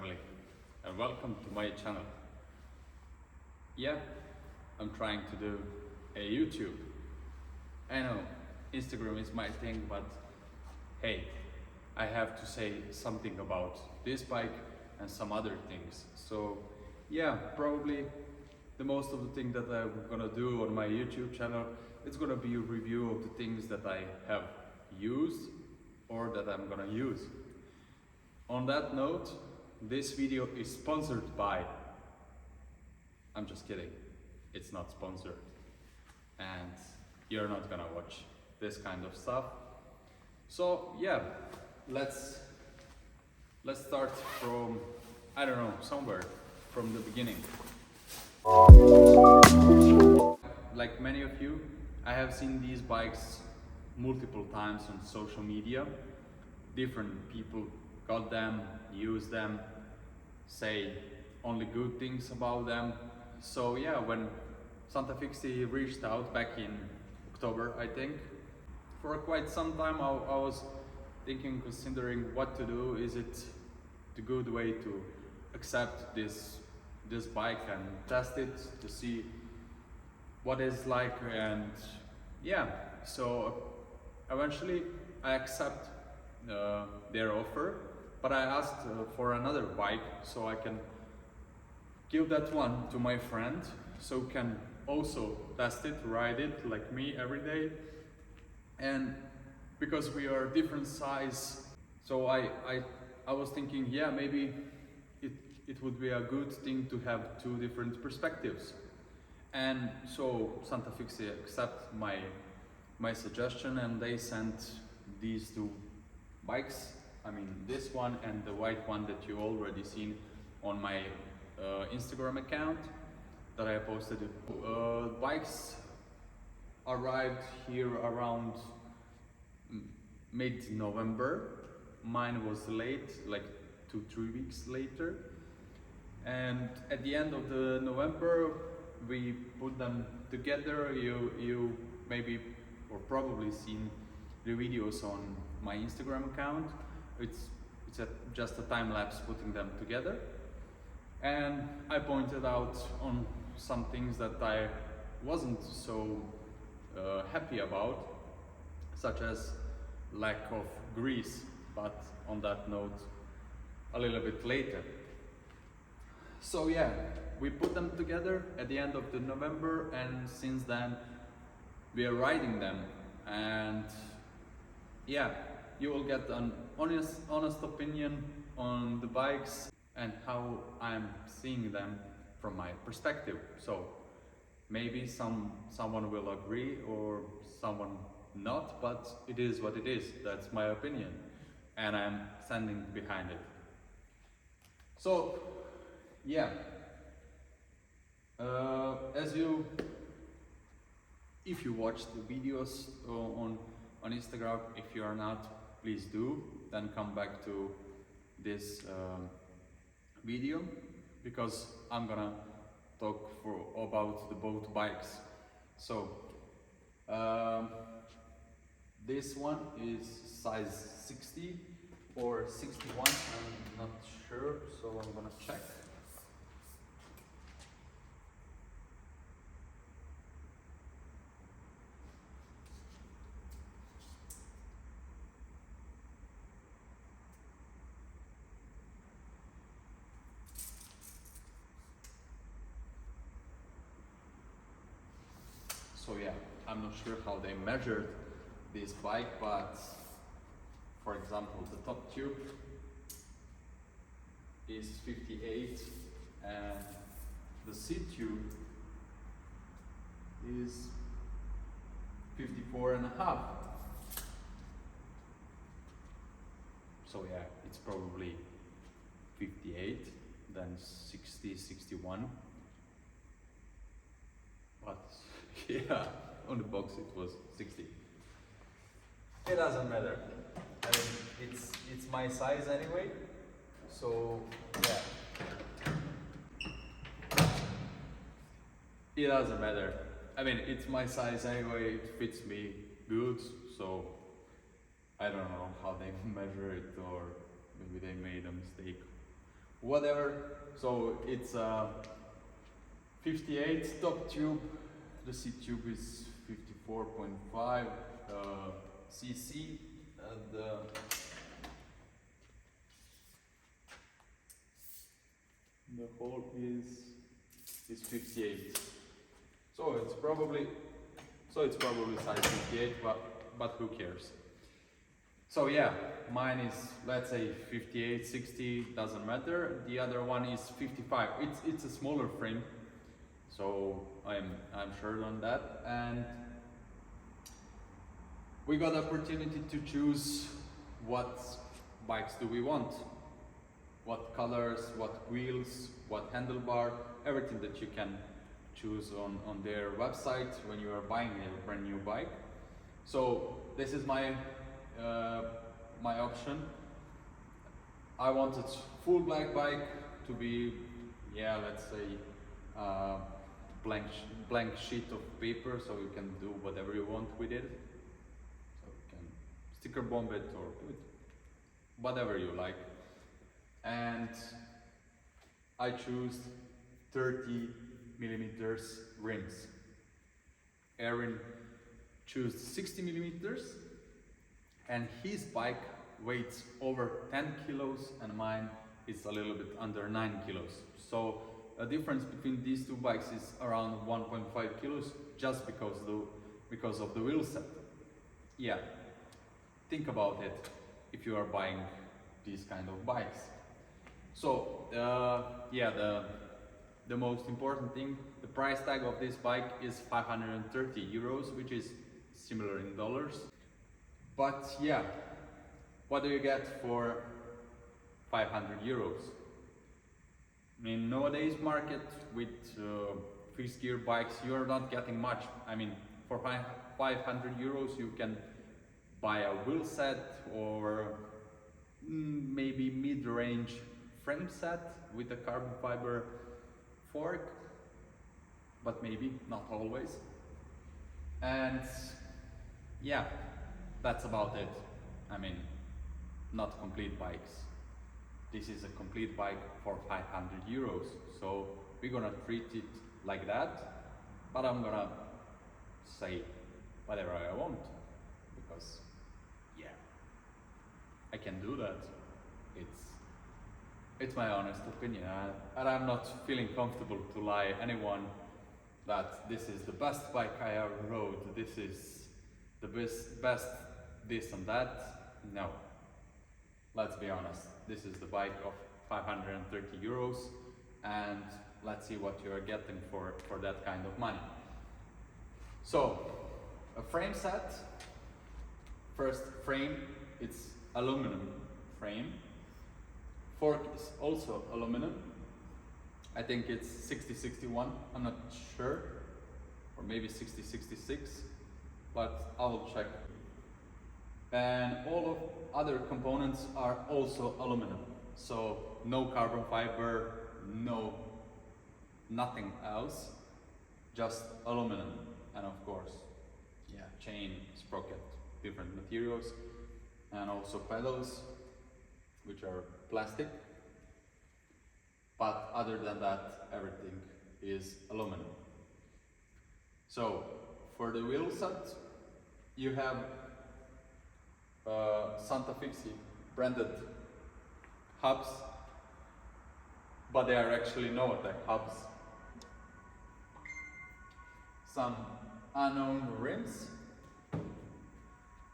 family, and welcome to my channel. Yeah, I'm trying to do a YouTube. I know Instagram is my thing, but hey, I have to say something about this bike and some other things. So yeah, probably the most of the thing that I'm gonna do on my YouTube channel, it's gonna be a review of the things that I have used or that I'm gonna use. On that note, this video is sponsored by, I'm just kidding, it's not sponsored, and you're not gonna watch this kind of stuff. So yeah, let's start from, I don't know, somewhere from the beginning. Like many of you, I have seen these bikes multiple times on social media. Different people got them, use them, say only good things about them. So yeah, when SantaFixie reached out back in October, I think, for quite some time I was considering what to do. Is it the good way to accept this bike and test it to see what it's like? And yeah, so eventually I accept their offer, but I asked for another bike so I can give that one to my friend so can also test it, ride it like me every day. And because we are different size, so I was thinking, yeah, maybe it would be a good thing to have two different perspectives. And so SantaFixie accept my suggestion, and they sent these two bikes. I mean, this one and the white one that you already seen on my Instagram account that I posted. Bikes arrived here around mid-November. Mine was late, like 2-3 weeks later. And at the end of the November, we put them together. You maybe or probably seen the videos on my Instagram account. It's just a time-lapse putting them together. And I pointed out on some things that I wasn't so happy about, such as lack of grease, but on that note a little bit later. So yeah, we put them together at the end of the November, and since then we are riding them. And yeah, you will get an honest opinion on the bikes and how I'm seeing them from my perspective. So maybe someone will agree or someone not, but it is what it is. That's my opinion, and I'm standing behind it. So yeah, if you watch the videos on Instagram, if you are not, please do, then come back to this video, because I'm gonna talk about the both bikes. So this one is size 60 or 61, I'm not sure, so I'm gonna check. So yeah, I'm not sure how they measured this bike, but for example, the top tube is 58 and the seat tube is 54.5. So yeah, it's probably 58, then 60, 61. But yeah, on the box it was 60. It doesn't matter. I mean, it's my size anyway. So yeah, it doesn't matter. I mean, it's my size anyway. It fits me good. So I don't know how they measure it, or maybe they made a mistake whatever. So it's a 58 top tube. The seat tube is 54.5 cc, and the hole is 58. So it's probably size 58, but who cares? So yeah, mine is, let's say, 58, 60, doesn't matter. The other one is 55. It's a smaller frame, so I'm sure on that. And we got the opportunity to choose what bikes do we want, what colors, what wheels, what handlebar, everything that you can choose on their website when you are buying a brand new bike. So this is my my option. I wanted full black bike to be, yeah, let's say blank sheet of paper, so you can do whatever you want with it. So you can sticker bomb it or do it whatever you like. And I choose 30 millimeters rims. Aaron chose 60 millimeters, and his bike weighs over 10 kilos and mine is a little bit under 9 kilos. So a difference between these two bikes is around 1.5 kilos just because of the wheel set. Yeah, think about it if you are buying these kind of bikes. So yeah, the most important thing, the price tag of this bike is 530 euros, which is similar in dollars. But yeah, what do you get for 500 euros? I mean, nowadays market with fixed gear bikes, you're not getting much. I mean, for 500 euros you can buy a wheel set or maybe mid-range frame set with a carbon fiber fork, but maybe not always. And yeah, that's about it. I mean, not complete bikes. This is a complete bike for 500 euros. So we're gonna treat it like that, but I'm gonna say whatever I want, because yeah, I can do that. It's my honest opinion, and I'm not feeling comfortable to lie anyone that this is the best bike I ever rode, this is the best this and that. No, let's be honest, this is the bike of 530 euros, and let's see what you are getting for that kind of money. So, a frame set. First frame, it's aluminum frame. Fork is also aluminum. I think it's 6061, I'm not sure, or maybe 6066, but I will check. And all of other components are also aluminum. So no carbon fiber, nothing else, just aluminum. And of course, yeah, chain, sprocket, different materials, and also pedals, which are plastic. But other than that, everything is aluminum. So for the wheel set, you have SantaFixie branded hubs, but they are actually Novatec hubs. Some unknown rims,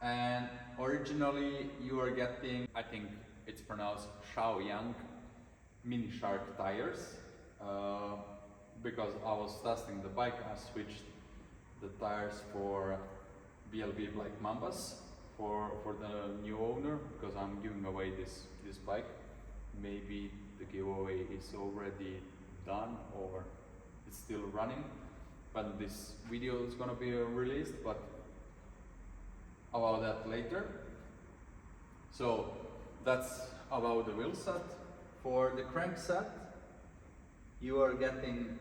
and originally you are getting, I think it's pronounced Shaoyang mini shark tires, because I was testing the bike. I switched the tires for BLB Black Mambas for the new owner, because I'm giving away this bike. Maybe the giveaway is already done or it's still running, but this video is gonna be released, but about that later. So that's about the wheel set. For the crank set, you are getting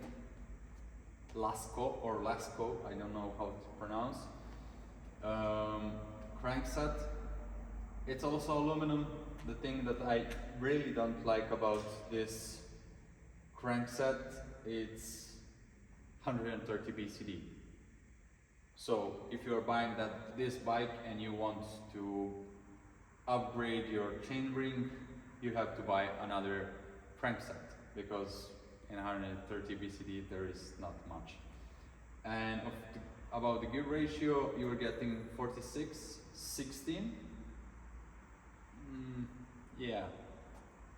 Lasco or Lasco, I don't know how to pronounce, crank set. It's also aluminum, the thing that I really don't like about this crankset, it's 130 BCD. So if you're buying this bike and you want to upgrade your chainring, you have to buy another crankset, because in 130 BCD there is not much. And about the gear ratio, you're getting 46/16. Yeah,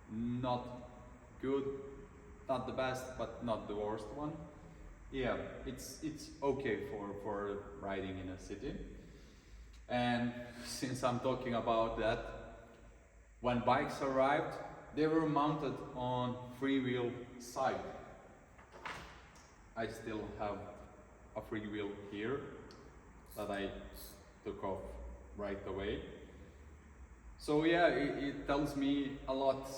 not good, not the best, but not the worst one. Yeah, it's okay for riding in a city. And since I'm talking about that, when bikes arrived, they were mounted on freewheel side. I still have a freewheel here that I took off right away. So yeah, it tells me a lot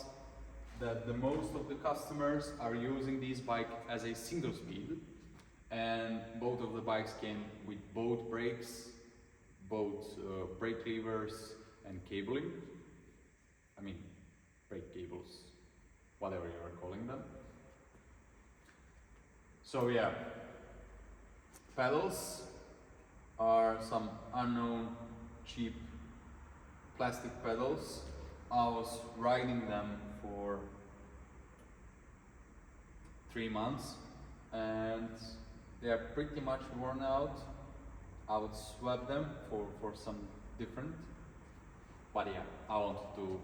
that the most of the customers are using this bike as a single speed, and both of the bikes came with both brakes, both brake levers and cabling. I mean, brake cables, whatever you are calling them. So yeah, pedals are some unknown cheap plastic pedals. I was riding them for 3 months and they are pretty much worn out. I would swap them for some different, but yeah, I want to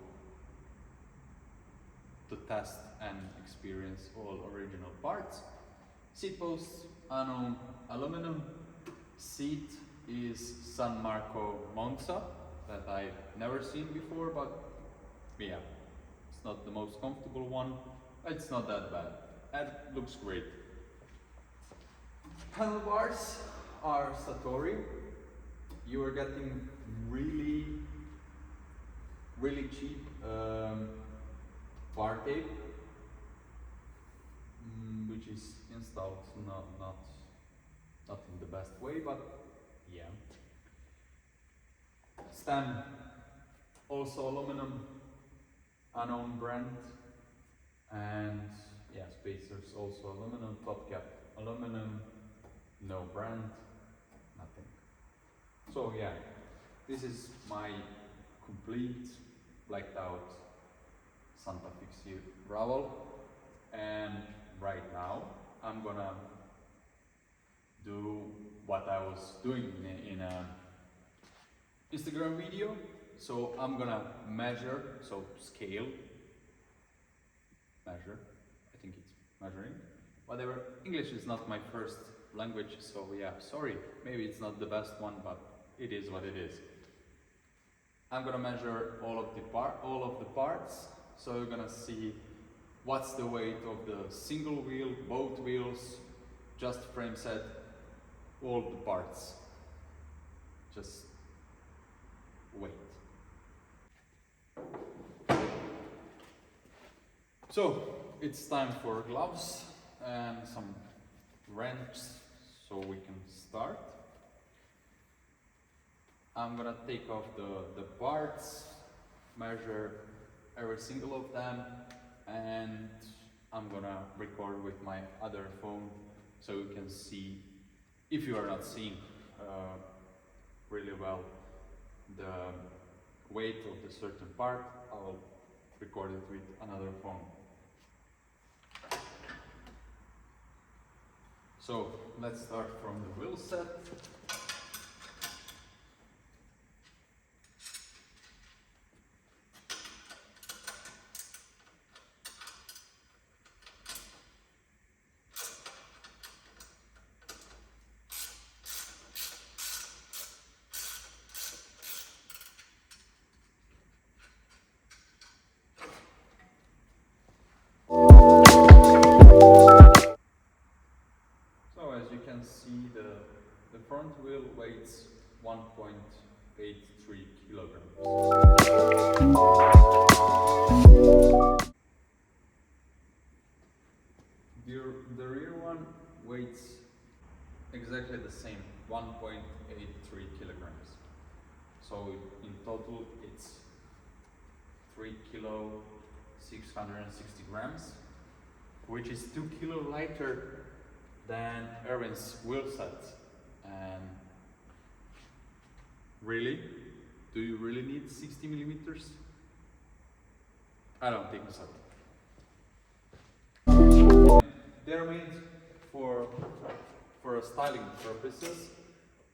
test and experience all original parts. Seat posts, unknown aluminum. Seat is San Marco Monza, that I've never seen before, but yeah, it's not the most comfortable one, but it's not that bad. That looks great. Handlebars are Satori. You are getting really cheap bar tape, which is installed not in the best way, but yeah. Stem, also aluminum, unknown brand, and yeah, spacers also aluminum, top cap aluminum, no brand, nothing. So yeah, this is my complete blacked out SantaFixie Raval, and right now I'm gonna do what I was doing in a Instagram video. So I'm gonna measure, so scale, measure, I think it's measuring, whatever. English is not my first language, so yeah, sorry, maybe it's not the best one, but it is what it is. I'm gonna measure all of the parts, so you're gonna see what's the weight of the single wheel, both wheels, just frame set, all the parts. Just wait. So it's time for gloves and some wrenches so we can start. I'm gonna take off the parts, measure every single of them, and I'm gonna record with my other phone so you can see, if you are not seeing really well the weight of the certain part, I'll record it with another phone. So let's start from the wheel set. You can see the front wheel weighs 1.83 kilograms. The rear one weighs exactly the same, 1.83 kilograms. So in total it's 3 kilo 660 grams, which is 2 kilo lighter than Erwin's wheel set. And really, do you really need 60 millimeters? I don't think so. They're made for styling purposes,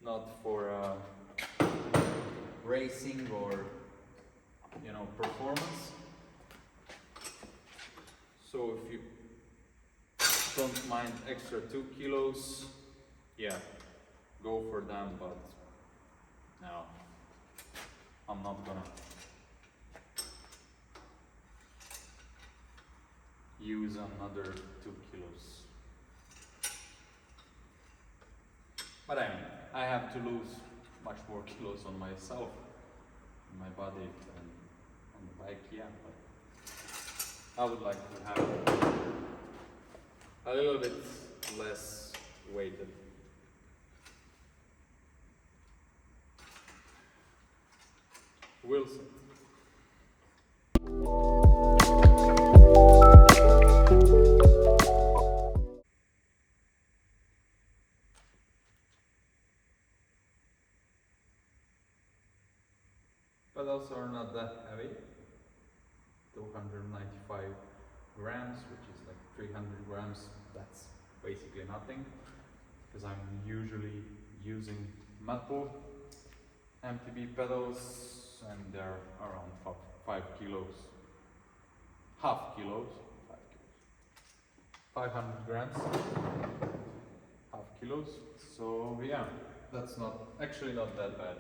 not for racing or performance. So if you don't mind extra 2 kilos, yeah, go for them, but no, I'm not gonna use another 2 kilos. But I mean, I have to lose much more kilos on myself, on my body, than on the bike, yeah, but I would like to have a little bit less weighted. Wilson. Pedals are not that heavy, 295 grams, which is like 300 grams, that's basically nothing, because I'm usually using metal MTB pedals, and they're around 5 kilos, half kilos, 5 kilos, 500 grams, half kilos, so yeah, that's actually not that bad.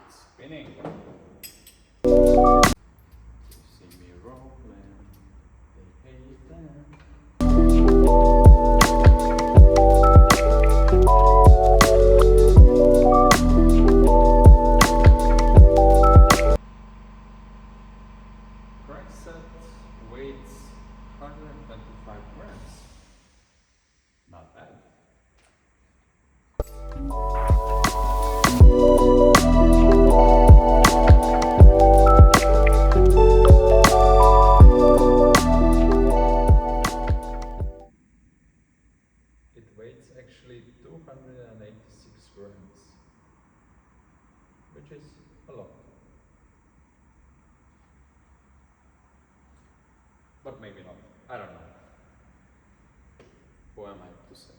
Spinning. You see me rolling, they pay it down. Crank set weighs 125 grams. Not bad. It weighs actually 286 grams, which is a lot. But maybe not. I don't know. Who am I to say?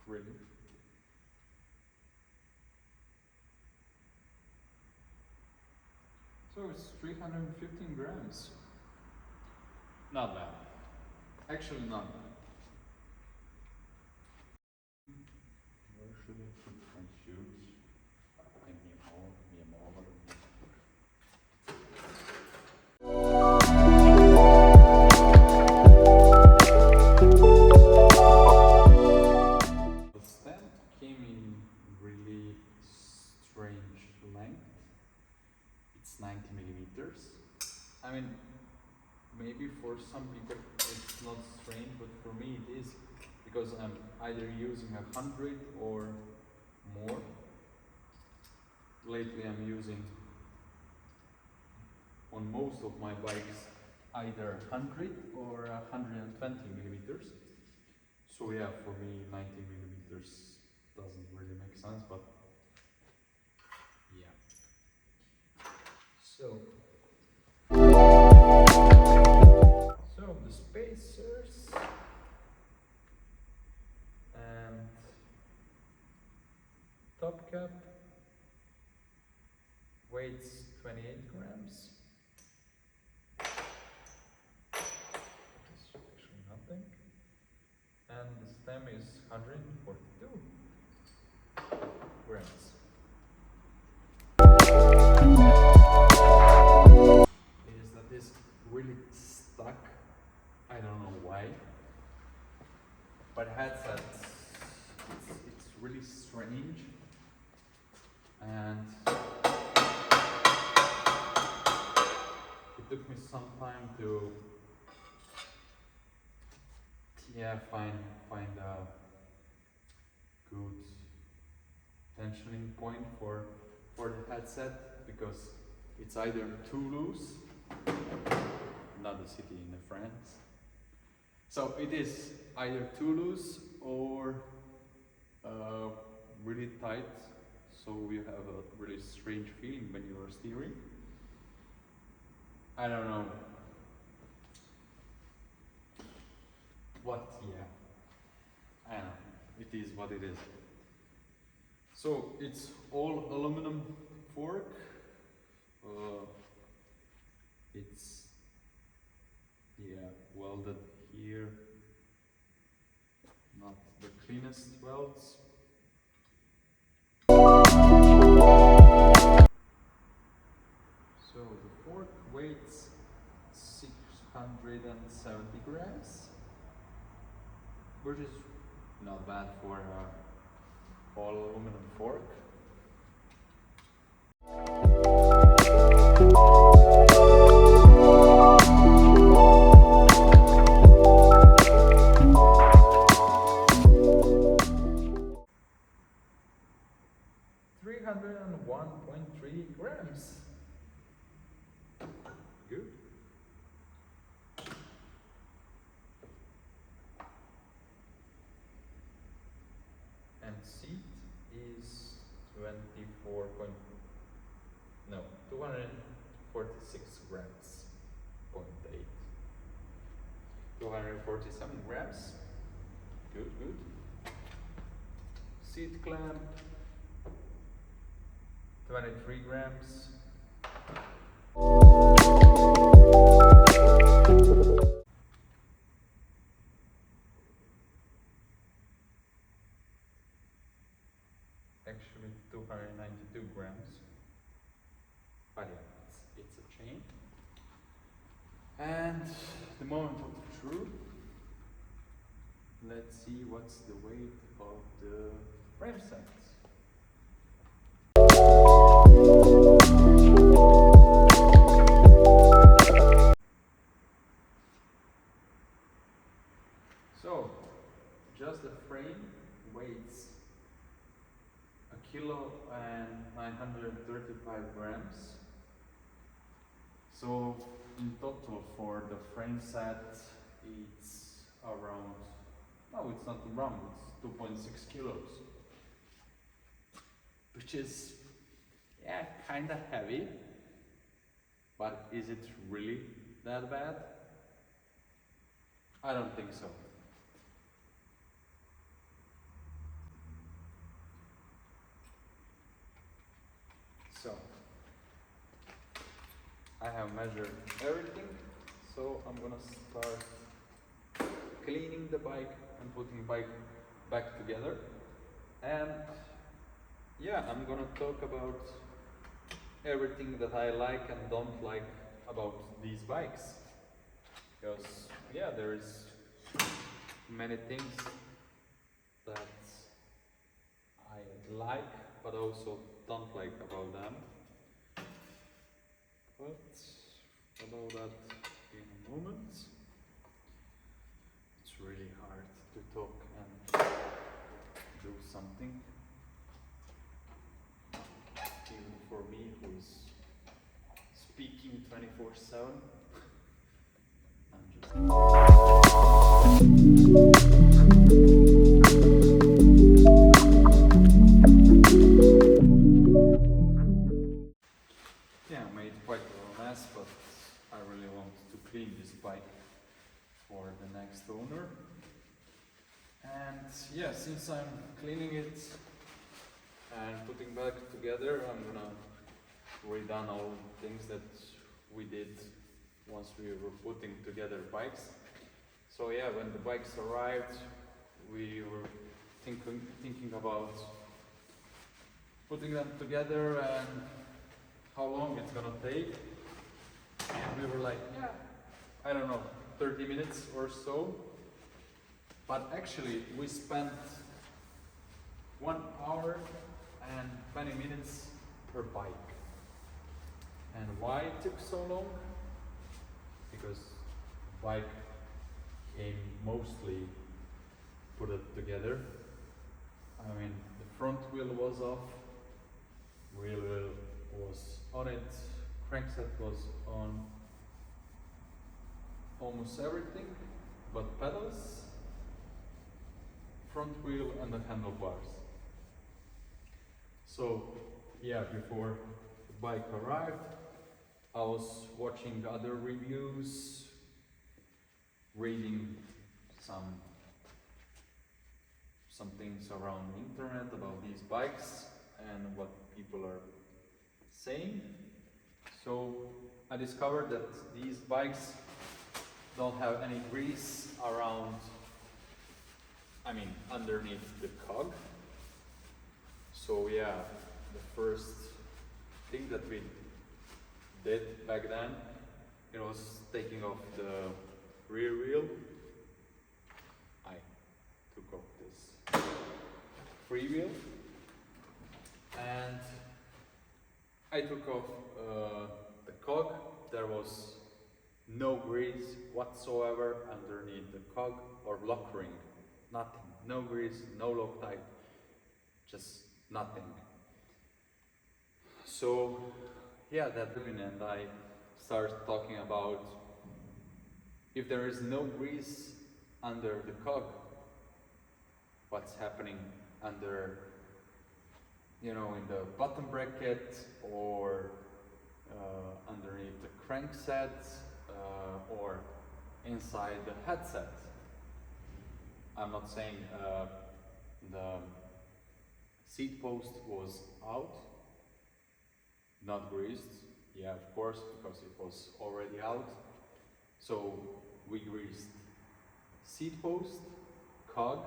Really? So it's 315 grams. Not bad. Actually not bad. Where should I put my shoes? The stem came in really strange length. It's 90 millimeters. I mean, maybe for some people it's not strange, but for me it is, because I'm either using 100 or more. Lately I'm using, on most of my bikes, either 100 or 120 millimeters. So yeah, for me 90 millimeters doesn't really make sense, but yeah. So the spacers and top cap weighs 28 grams. It's actually nothing. And the stem is 142 grams. Is that is really stuck. I don't know why. But headsets, it's really strange, and it took me some time to find a good tensioning point for the headset, because it's either too loose, another city in France. So it is either too loose or really tight, so you have a really strange feeling when you are steering. I don't know. I don't know. It is what it is. So it's all aluminum fork. It's welded here. Not the cleanest welds. So the fork weighs 670 grams, which is not bad for a all aluminum fork. And 1.3 grams. Good. And seat is 246 grams, 0.8. 247 grams. Good. Seat clamp, 23 grams. Actually 292 grams. But yeah, it's a chain. And the moment of the truth. Let's see what's the weight of the frame set. So, just the frame weighs 1,935 kilograms. So, in total for the frame set, it's around, no, it's not around, it's 2.6 kilos. Which is, kind of heavy. But is it really that bad? I don't think so. So, I have measured everything, so I'm gonna start cleaning the bike and putting the bike back together. And I'm gonna talk about everything that I like and don't like about these bikes. Because there is many things that I like but also don't like about them. But about that in a moment. It's really hard to talk and do something, even for me who is speaking 24/7. I'm just I made quite a mess, but I really want to clean this bike for the next owner. And since I'm cleaning it and putting back together, I'm gonna redone all the things that we did once we were putting together bikes. So when the bikes arrived, we were thinking about putting them together and how long it's gonna take. And we were like, I don't know, 30 minutes or so. But actually we spent 1 hour and 20 minutes per bike. And why it took so long? Because the bike came mostly put it together. I mean, the front wheel was off, rear wheel was on it, crankset was on almost everything but pedals, front wheel and the handlebars. So yeah, before the bike arrived, I was watching other reviews, reading some things around the internet about these bikes and what people are saying. So I discovered that these bikes don't have any grease around, I mean underneath the cog. So yeah, the first thing that we did back then, it was taking off the rear wheel. I took off this free wheel and I took off the cog. There was no grease whatsoever underneath the cog or lock ring, nothing, no grease, no Loctite, just nothing. So yeah, that and I started talking about if there is no grease under the cog, what's happening under, you know, in the bottom bracket or underneath the crankset or inside the headset. I'm not saying the seat post was out, not greased. Yeah, of course, because it was already out. So we greased seat post, cog,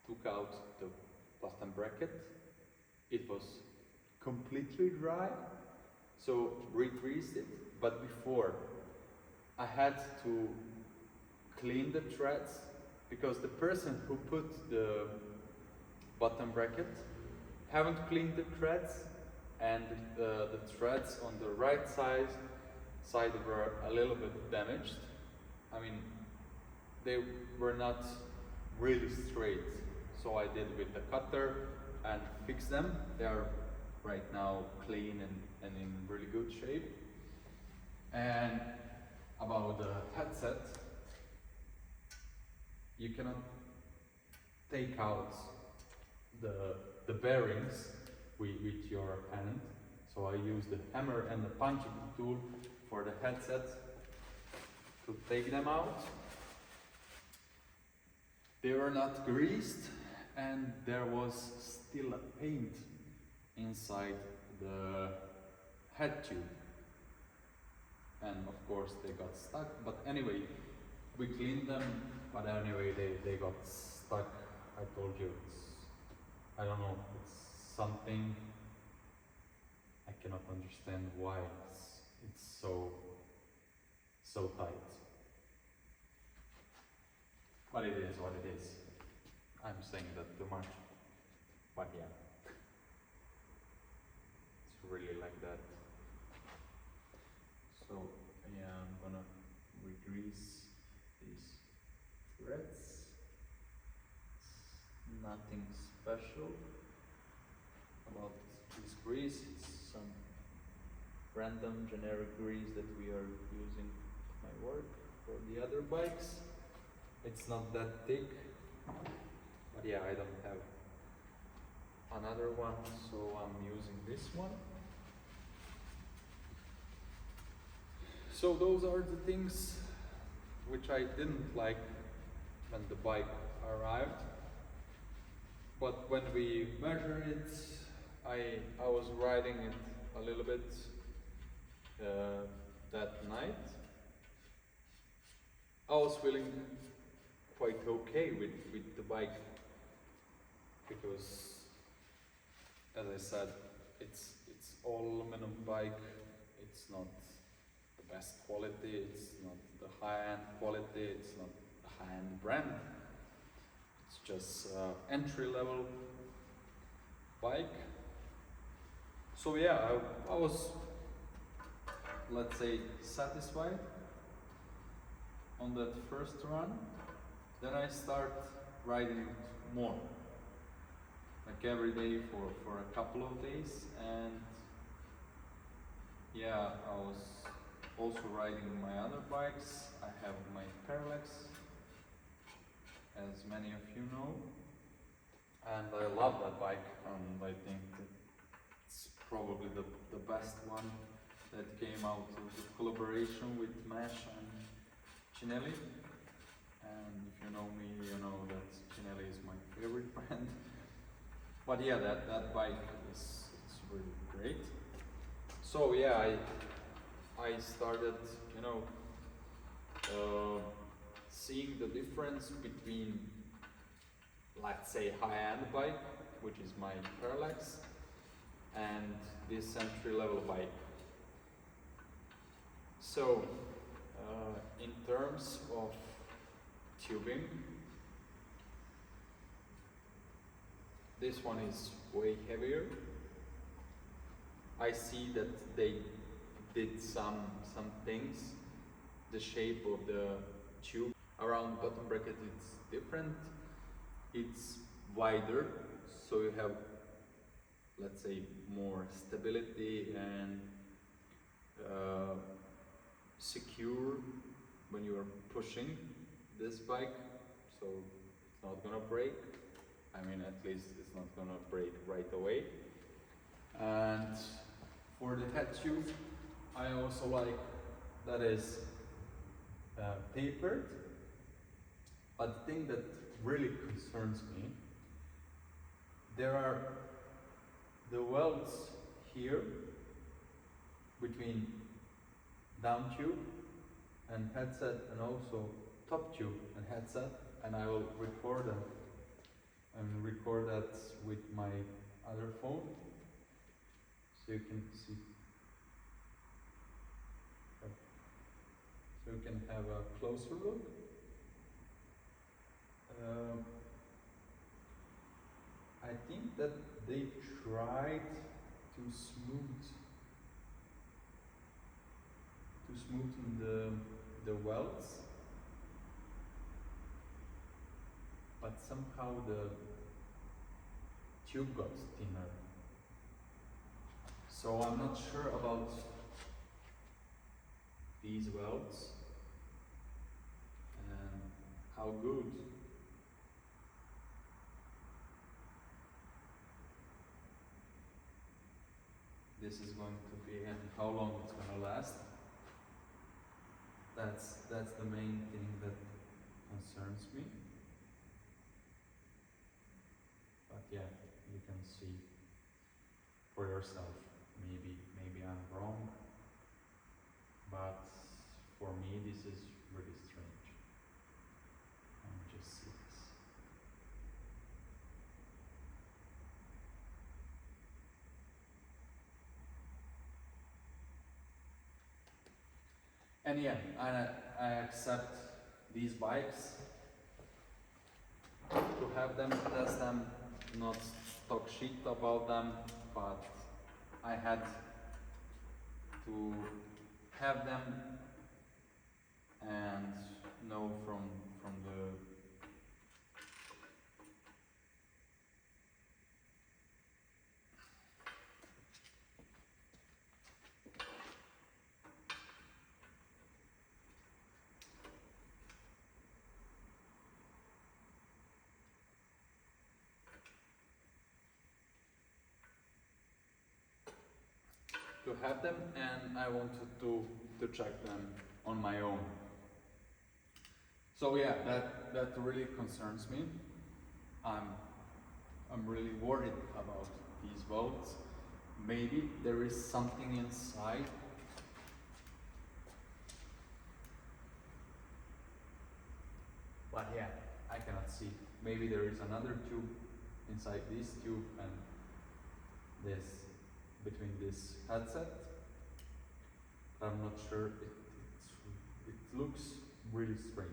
took out the bottom bracket. It was completely dry, so re-greased it. But before, I had to clean the threads because the person who put the bottom bracket haven't cleaned the threads, and the threads on the right side were a little bit damaged. I mean, they were not really straight, so I did with the cutter and fixed them. They are right now clean and in really good shape. And about the headset, you cannot take out the bearings with your hand. So I use the hammer and the punching tool for the headset to take them out. They were not greased and there was still a paint inside the head tube. And of course they got stuck, but anyway, we cleaned them, but anyway they got stuck. I told you, I don't know, it's something I cannot understand why it's so tight. But it is what it is. I'm saying that too much, but yeah, it's really like that. So yeah, I'm gonna re-grease these threads. It's nothing special about this grease. It's some random generic grease that we are using at my work for the other bikes. It's not that thick, but yeah, I don't have another one, so I'm using this one. So those are the things which I didn't like when the bike arrived. But when we measured it, I was riding it a little bit that night. I was feeling quite okay with the bike because, as I said, it's all aluminum bike. It's not the best quality, it's not the high-end quality, it's not the high-end brand. It's just entry-level bike. So yeah, I was, let's say, satisfied on that first run. Then I start riding it more, like every day for a couple of days. And yeah, I was also riding my other bikes. I have my Parallax, as many of you know, and I love that bike, and I think it's probably the best one that came out of the collaboration with Mesh and Cinelli. And if you know me, you know that Cinelli is my favorite brand. But yeah, that bike is really great. So yeah, I started, you know, seeing the difference between, let's say, high-end bike, which is my Parallax, and this entry-level bike. So, in terms of tubing, this one is way heavier. I see that they did some things. The shape of the tube around bottom bracket is different. It's wider, so you have, let's say, more stability and secure when you are pushing this bike, so it's not gonna break. I mean, at least it's not gonna break right away. And for the head tube, I also like that is tapered. But the thing that really concerns me, there are the welds here between down tube and headset, and also top tube and headset, and I will record them and record that with my other phone so you can see, so you can have a closer look. I think that they tried to smoothen the welds, but somehow the tube got thinner. So I'm not sure about these welds and how good this is going to be and how long it's going to last. That's the main thing that concerns me. But yeah, you can see for yourself. Maybe I'm wrong, but for me this is really strange. Just see this. And yeah, I accept these bikes to have them, test them, not talk shit about them, but I had to have them and know from the to have them, and I wanted to check them on my own. So yeah, that really concerns me. I'm really worried about these bolts. Maybe there is something inside. But yeah, I cannot see. Maybe there is another tube inside this tube and this, between this headset. I'm not sure. It looks really strange.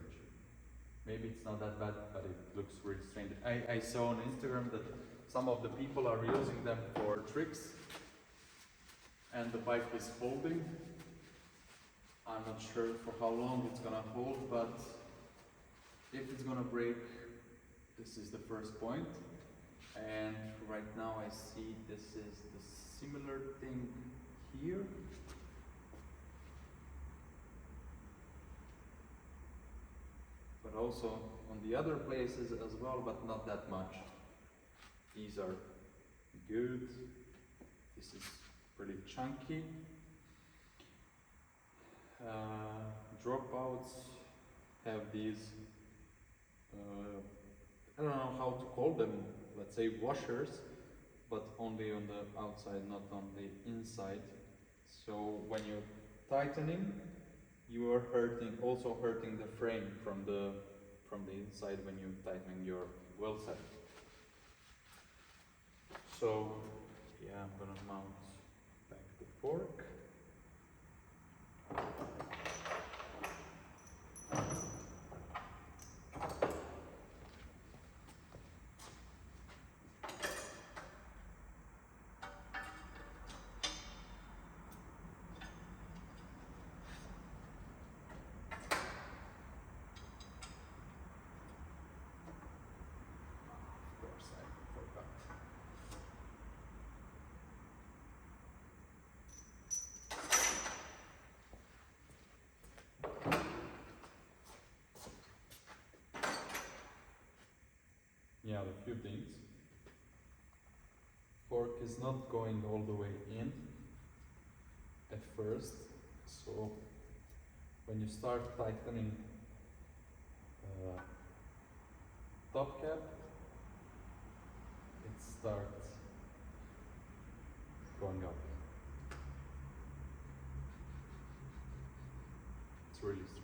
Maybe it's not that bad, but it looks really strange. I saw on Instagram that some of the people are using them for tricks, and the bike is holding. I'm not sure for how long it's gonna hold, but if it's gonna break, this is the first point. And right now I see this is the similar thing here. But also on the other places as well, but not that much. These are good. This is pretty chunky. Dropouts have these, I don't know how to call them, let's say washers, but only on the outside, not on the inside. So when you're tightening, you are also hurting the frame from the inside when you're tightening your wheel set. So yeah, I'm gonna mount back the fork. Yeah, a few things. Fork is not going all the way in at first, so when you start tightening top cap, it starts going up. It's really strange.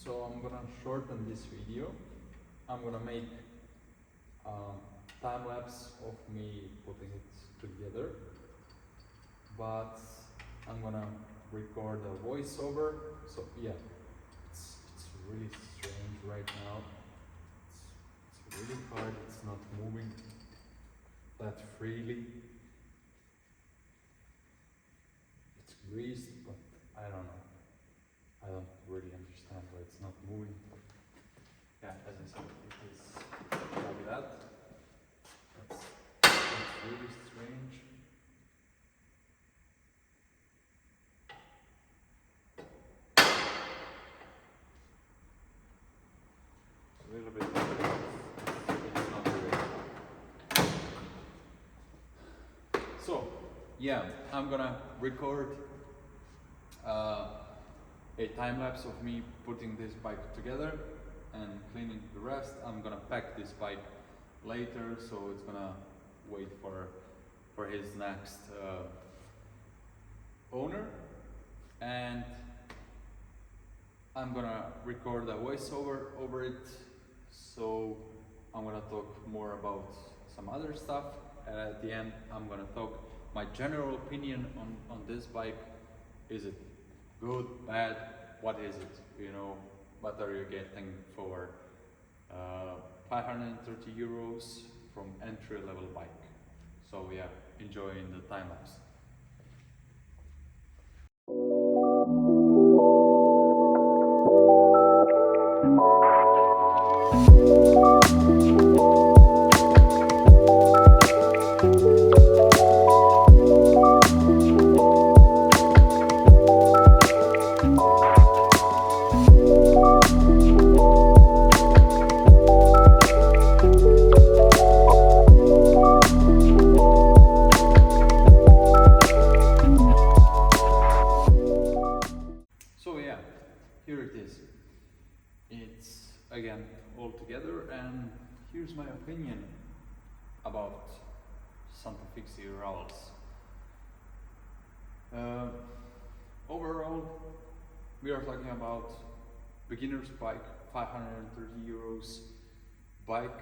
So I'm gonna shorten this video. I'm gonna make a time lapse of me putting it together, but I'm gonna record a voiceover. So yeah, it's really strange right now. It's really hard. It's not moving that freely. It's greased, but I don't know. I don't really understand why it's not moving. Yeah, as I said, it is like that. That's really strange. A little bit. It's not great. So, yeah, I'm gonna record a time lapse of me putting this bike together and cleaning the rest. I'm gonna pack this bike later, so it's gonna wait for his next owner, and I'm gonna record a voiceover over it. So I'm gonna talk more about some other stuff, and at the end I'm gonna talk my general opinion on this bike. Is it good, bad, what is it? You know, what are you getting for 530 euros from entry-level bike? So yeah, enjoying the time lapse. opinion about SantaFixie Ravals. Overall, we are talking about beginner's bike, 530 euros bike,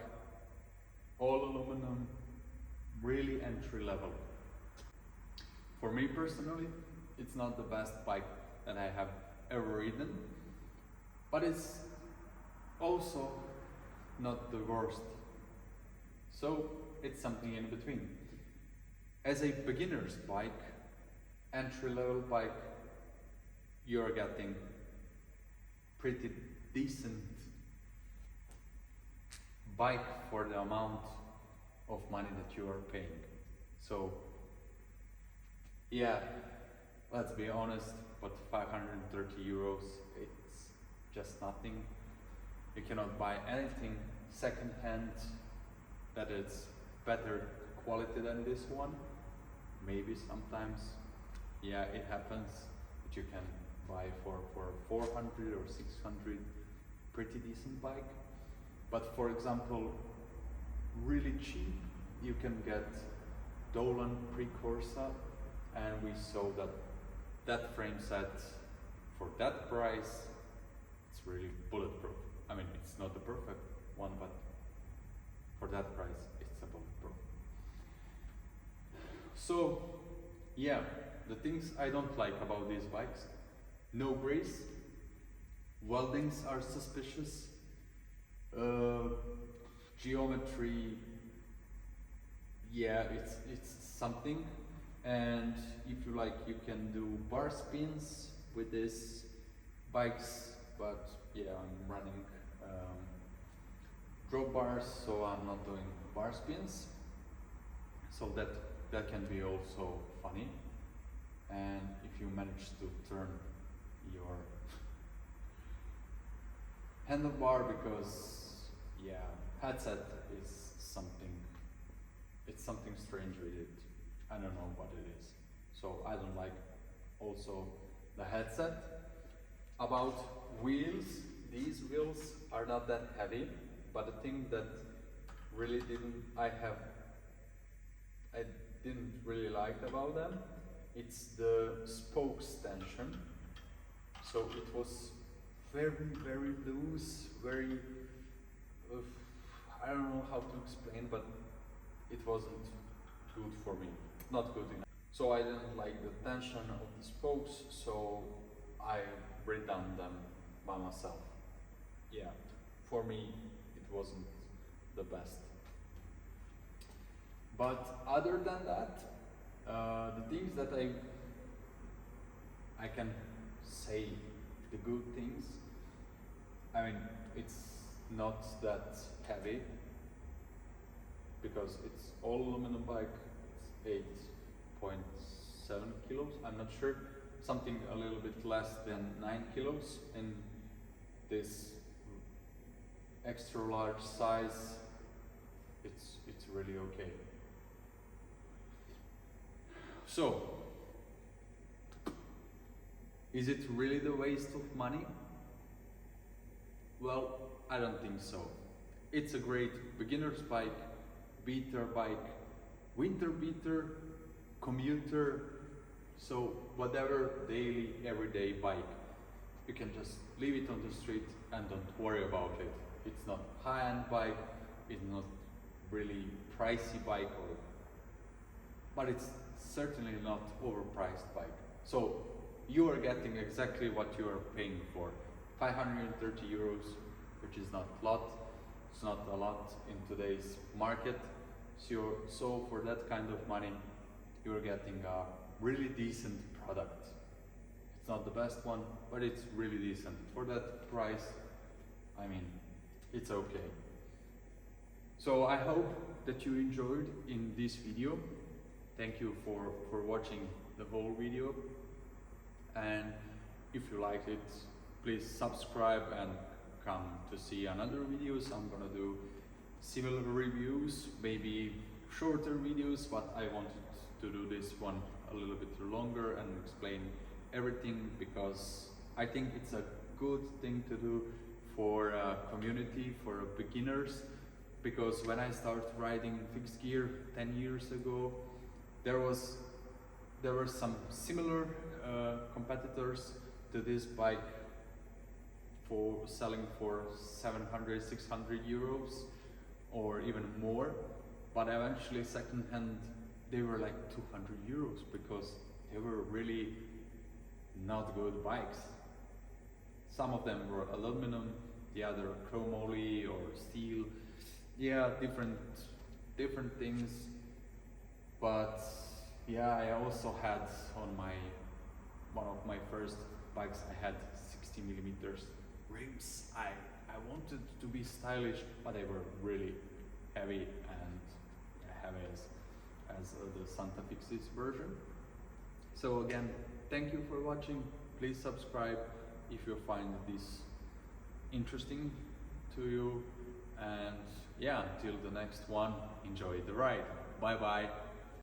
all aluminum, really entry level. For me personally, it's not the best bike that I have ever ridden, but it's also not the worst. So it's something in between. As a beginner's bike, entry-level bike, you're getting pretty decent bike for the amount of money that you are paying. So yeah, let's be honest, but 530 euros, it's just nothing. You cannot buy anything second-hand that is better quality than this one. Maybe sometimes, yeah, it happens that you can buy for 400 or 600 pretty decent bike. But for example, really cheap, you can get Dolan Precorsa, and we saw that that frame set for that price, it's really bulletproof. I mean, it's not the perfect one, but for that price, it's a bulletproof. So, yeah, the things I don't like about these bikes: no grease, weldings are suspicious, geometry, yeah, it's something. And if you like, you can do bar spins with these bikes, but yeah, I'm running drop bars, so I'm not doing bar spins. So that can be also funny. And if you manage to turn your handlebar, because yeah, headset is something, it's something strange with it. I don't know what it is. So I don't like also the headset. About wheels, these wheels are not that heavy, but the thing that really I didn't really like about them, it's the spokes tension. So it was very loose, very, I don't know how to explain, but it wasn't good for me, not good enough. So I didn't like the tension of the spokes, so I redone them by myself. Yeah, for me it wasn't the best. But other than that, the things that I can say, the good things, I mean, it's not that heavy because it's all aluminum bike. It's 8.7 kilos, I'm not sure, something a little bit less than 9 kilos in this extra large size. It's really okay. So, is it really the waste of money? Well, I don't think so. It's a great beginner's bike, beater bike, winter beater, commuter, so whatever daily, everyday bike. You can just leave it on the street and don't worry about it. It's not high-end bike, it's not really pricey bike, but it's certainly not overpriced bike. So you are getting exactly what you are paying for. 530 euros, which is not a lot. It's not a lot in today's market. So for that kind of money, you're getting a really decent product. It's not the best one, but it's really decent. For that price, I mean, it's okay. So I hope that you enjoyed in this video. Thank you for watching the whole video. And if you liked it, please subscribe and come to see another videos. I'm gonna do similar reviews, maybe shorter videos, but I wanted to do this one a little bit longer and explain everything, because I think it's a good thing to do for a community, for beginners, because when I started riding fixed gear 10 years ago, there were some similar competitors to this bike for selling for 700, 600 euros or even more, but eventually second-hand they were like 200 euros because they were really not good bikes. Some of them were aluminum, the other chromoly or steel. Yeah, different things. But yeah, I also had on one of my first bikes, I had 60 millimeters rims. I wanted to be stylish, but they were really heavy and heavy as the SantaFixie's version. So again, thank you for watching. Please subscribe if you find this interesting to you. And yeah, until the next one, enjoy the ride. Bye bye.